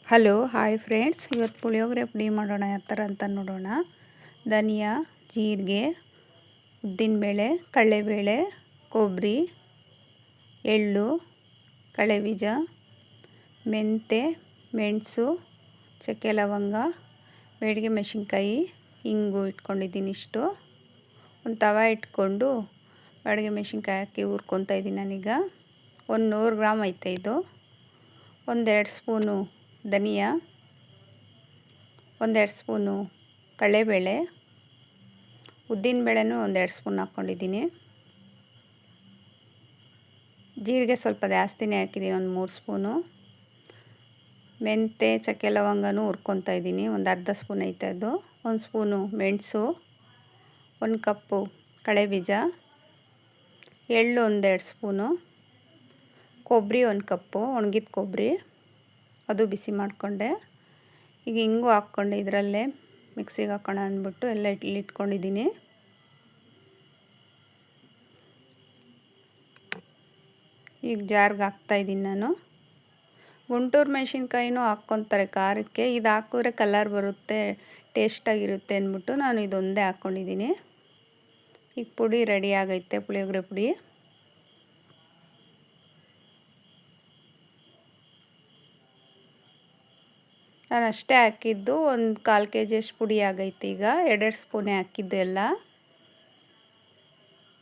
Hello hi friends, ಇವತ್ತು ಪುಳಿಯೋಗರೆ ಪುಡಿ ಮಾಡೋಣ ಯಾವ ಥರ ಅಂತ ನೋಡೋಣ. ಧನಿಯಾ, ಜೀರಿಗೆ, ಉದ್ದಿನಬೇಳೆ, ಕಡಲೆಬೇಳೆ, ಕೊಬ್ಬರಿ, ಎಳ್ಳು, ಕಡಲೆಬೀಜ, ಮೆಂತೆ, ಮೆಣಸು, ಚಕ್ಕೆ ಲವಂಗ, ಬೇಡಿಗೆ ಮೆಣಸಿನ್ಕಾಯಿ, ಇಂಗು ಇಟ್ಕೊಂಡಿದ್ದೀನಿ. ಇಷ್ಟು ಒಂದು ತವ ಇಟ್ಕೊಂಡು ಬೇಡಿಗೆ ಮೆಣಸಿನ್ಕಾಯಿ ಹಾಕಿ ಹುರ್ಕೊತಾ ಇದ್ದೀನಿ. ನಾನೀಗ 100 ಗ್ರಾಮ್ ಐತೆ ಇದು. 1-2 ಸ್ಪೂನು ಧನಿಯಾ, 1-2 ಸ್ಪೂನು ಕಡಲೆಬೇಳೆ, ಉದ್ದಿನಬೇಳೆನೂ 1-2 ಸ್ಪೂನ್ ಹಾಕ್ಕೊಂಡಿದ್ದೀನಿ. ಜೀರಿಗೆ ಸ್ವಲ್ಪ ಜಾಸ್ತಿನೇ ಹಾಕಿದ್ದೀನಿ, 1-3 ಸ್ಪೂನು. ಮೆಂತೆ, ಚಕ್ಕೆ ಲವಂಗನೂ ಹುರ್ಕೊತಾ ಇದ್ದೀನಿ, ಒಂದು ಅರ್ಧ ಸ್ಪೂನ್ ಐತೆ ಅದು. 1 ಸ್ಪೂನು ಮೆಣಸು, 1 ಕಪ್ಪು ಕಡಲೆಬೀಜ, ಎಳ್ಳು 1-2 ಸ್ಪೂನು, ಕೊಬ್ಬರಿ 1 ಕಪ್ಪು ಒಣಗಿದ ಕೊಬ್ಬರಿ, ಅದು ಬಿಸಿ ಮಾಡಿಕೊಂಡೆ. ಈಗ ಇಂಗು ಹಾಕ್ಕೊಂಡೆ, ಇದರಲ್ಲೇ ಮಿಕ್ಸಿಗೆ ಹಾಕೋಣ ಅಂದ್ಬಿಟ್ಟು ಎಲ್ಲ ಇಟ್ಕೊಂಡಿದ್ದೀನಿ. ಈಗ ಜಾರ್ಗೆ ಹಾಕ್ತಾಯಿದ್ದೀನಿ ನಾನು. ಗುಂಟೂರು ಮೆಣಸಿನ್ಕಾಯಿನೂ ಹಾಕ್ಕೊತಾರೆ ಖಾರಕ್ಕೆ, ಇದು ಹಾಕಿದ್ರೆ ಕಲರ್ ಬರುತ್ತೆ, ಟೇಸ್ಟಾಗಿರುತ್ತೆ ಅಂದ್ಬಿಟ್ಟು ನಾನು ಇದೊಂದೇ ಹಾಕ್ಕೊಂಡಿದ್ದೀನಿ. ಈಗ ಪುಡಿ ರೆಡಿ ಆಗೈತೆ, ಪುಳಿಯೋಗರೆ ಪುಡಿ. ನಾನು ಅಷ್ಟೇ ಹಾಕಿದ್ದು, 1/4 kg ಅಷ್ಟು ಪುಡಿ ಆಗೈತೆ. ಈಗ 2 ಸ್ಪೂನೇ ಹಾಕಿದ್ದು ಎಲ್ಲ.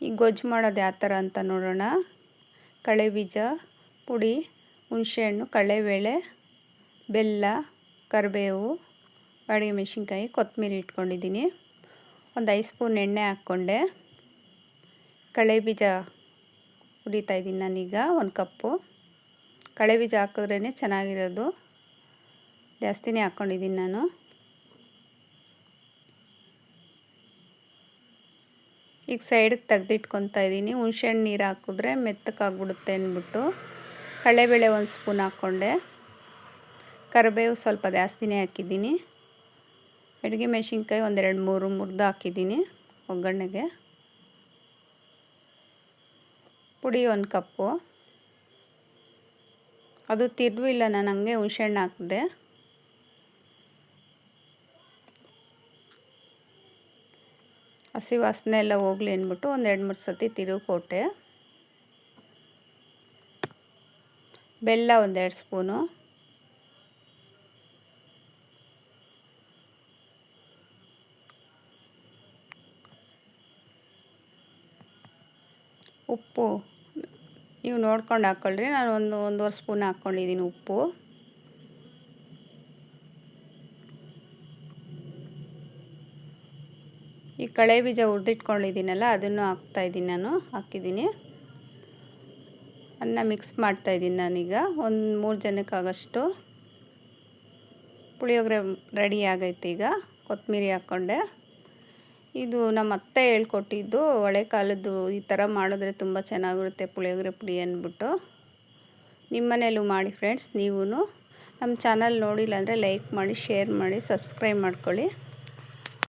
ಈಗ ಗೊಜ್ಜು ಮಾಡೋದು ಯಾವ ಥರ ಅಂತ ನೋಡೋಣ. ಕಡಲೆಬೀಜ ಪುಡಿ, ಹುಣಸೆಹಣ್ಣು, ಕಡಲೆಬೇಳೆ, ಬೆಲ್ಲ, ಕರಿಬೇವು, ಬೇಡಿಗೆ ಮೆಣಸಿನ್ಕಾಯಿ, ಕೊತ್ತಂಬರಿ ಇಟ್ಕೊಂಡಿದ್ದೀನಿ. ಒಂದು 5 ಸ್ಪೂನ್ ಎಣ್ಣೆ ಹಾಕ್ಕೊಂಡೆ. ಕಡಲೆಬೀಜ ಹುರಿತಾಯಿದ್ದೀನಿ ನಾನೀಗ, 1 ಕಪ್ಪು. ಕಡಲೆಬೀಜ ಹಾಕಿದ್ರೇ ಚೆನ್ನಾಗಿರೋದು, ಜಾಸ್ತಿನೇ ಹಾಕ್ಕೊಂಡಿದ್ದೀನಿ ನಾನು. ಈಗ ಸೈಡಿಗೆ ತೆಗೆದಿಟ್ಕೊತಾ ಇದ್ದೀನಿ. ಹುಣಸೆಹಣ್ಣು ನೀರು ಹಾಕಿದ್ರೆ ಮೆತ್ತಕ್ಕಾಗ್ಬಿಡುತ್ತೆ ಅಂದ್ಬಿಟ್ಟು ಕಡಲೆಬೇಳೆ 1 ಸ್ಪೂನ್ ಹಾಕ್ಕೊಂಡೆ. ಕರಿಬೇವು ಸ್ವಲ್ಪ ಜಾಸ್ತಿನೇ ಹಾಕಿದ್ದೀನಿ. ಬೇಡಿಗೆ ಮೆಣಸಿನ್ಕಾಯಿ 1-2-3 ಮುರಿದು ಹಾಕಿದ್ದೀನಿ ಒಗ್ಗರಣೆಗೆ. ಪುಡಿ 1 ಕಪ್ಪು, ಅದು ತಿರುವಿಲ್ಲ, ನಾನು ಹಂಗೆ ಹುಣಸೆಹಣ್ಣು ಹಾಕಿದೆ. ಹಸಿ ವಾಸನೆ ಎಲ್ಲ ಹೋಗಲಿ ಅಂದ್ಬಿಟ್ಟು 1-2-3 ಸತಿ ತಿರುವು ಕೊಟ್ಟೆ. ಬೆಲ್ಲ 1-2 ಸ್ಪೂನು, ಉಪ್ಪು ನೀವು ನೋಡ್ಕೊಂಡು ಹಾಕ್ಕೊಳ್ರಿ, ನಾನು 1-1.5 ಸ್ಪೂನ್ ಹಾಕ್ಕೊಂಡಿದ್ದೀನಿ ಉಪ್ಪು. ಈ ಕಡಲೆಬೀಜ ಹುರಿದಿಟ್ಕೊಂಡಿದ್ದೀನಲ್ಲ, ಅದನ್ನು ಹಾಕ್ತಾಯಿದ್ದೀನಿ, ನಾನು ಹಾಕಿದ್ದೀನಿ. ಅನ್ನ ಮಿಕ್ಸ್ ಮಾಡ್ತಾಯಿದ್ದೀನಿ ನಾನೀಗ. 1-3 ಜನಕ್ಕಾಗಷ್ಟು ಪುಳಿಯೋಗರೆ ರೆಡಿ ಆಗೈತೆ. ಈಗ ಕೊತ್ತಂಬರಿ ಹಾಕ್ಕೊಂಡೆ. ಇದು ನಮ್ಮ ಅತ್ತೆ ಹೇಳ್ಕೊಟ್ಟಿದ್ದು, ಹಳೆ ಕಾಲದ್ದು. ಈ ಥರ ಮಾಡಿದ್ರೆ ತುಂಬ ಚೆನ್ನಾಗಿರುತ್ತೆ ಪುಳಿಯೋಗರೆ ಪುಡಿ ಅಂದ್ಬಿಟ್ಟು. ನಿಮ್ಮ ಮನೇಲೂ ಮಾಡಿ ಫ್ರೆಂಡ್ಸ್. ನೀವು ನಮ್ಮ ಚಾನಲ್ ನೋಡಿಲ್ಲ ಅಂದರೆ ಲೈಕ್ ಮಾಡಿ, ಶೇರ್ ಮಾಡಿ, ಸಬ್ಸ್ಕ್ರೈಬ್ ಮಾಡ್ಕೊಳ್ಳಿ.